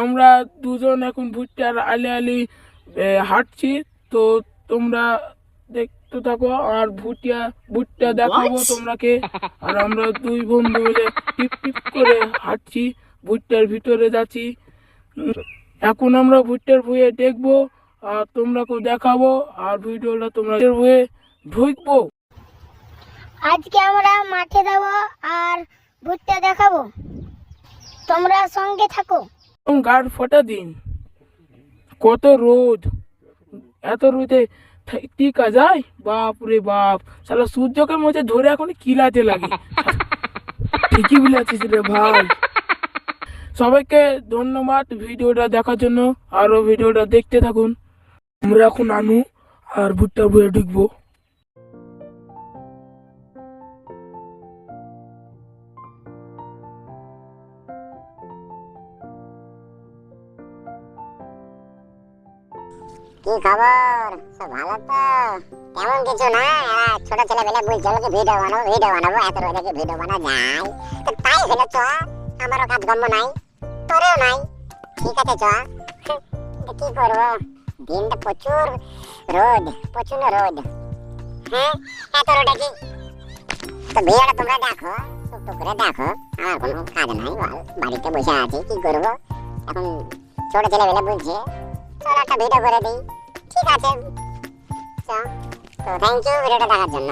আমরা দুজন এখন ভুট্টার আলি আলি হাঁটছি। তো তোমরা দেখতে থাকো আর ভুট্টা দেখাবো তোমরাকে। আর আমরা দুই বন্ধু মিলে টিপ টিপ করে হাঁটছি, ভুট্টার ভিতরে যাচ্ছি। এখন আমরা ভুট্টার ভুঁয়ে দেখবো আর তোমরাকেও দেখাবো, আর ভিডিওটা তোমরা ভুঁয়ে ঢুকবো। আজকে আমরা মাঠে যাব আর ভুট্টা দেখাবো, তোমরা সঙ্গে থাকো। গাঢ় ফোটা দিন, কত রোদ, এত রোদে টিকা যায়? বাপ রে বাপ, শালা সূর্যকে মধ্যে ধরে এখন কিলাতে লাগে। ঠিকই বলেছিস রে ভাই। সবাইকে ধন্যবাদ ভিডিওটা দেখার জন্য, আরো ভিডিওটা দেখতে থাকুন। আমরা এখন আনু আর ভুট্টা বয়ে ঢুকবো। কি খবর? সব ভালো তো? তেমন কিছু না, এরা ছোট ছেলে পেলে বলছিল যে ভিডিও বানাবো, এত রোদে কি ভিডিও বানা যায়? তো তাই হলো, চ, আমারও কাজকর্ম নাই, তোরেও নাই, ঠিক আছে চ। তো কি করবো, দিনটা প্রচুর রোদ, প্রচন্ড রোদ। হ্যাঁ, এত রোদে কি? তো ভিডিওটা তোমরা দেখো, টুকটুক করে দেখো, আমার কোনো কাজ নাই, বাড়িতে বসে আছি, কি করবো এখন? ছোট ছেলে পেলে বলছে চল একটা ভিডিও করে দিই, ঠিক আছে চ। তো থ্যাংক ইউ ভিডিওটা দেখার জন্য।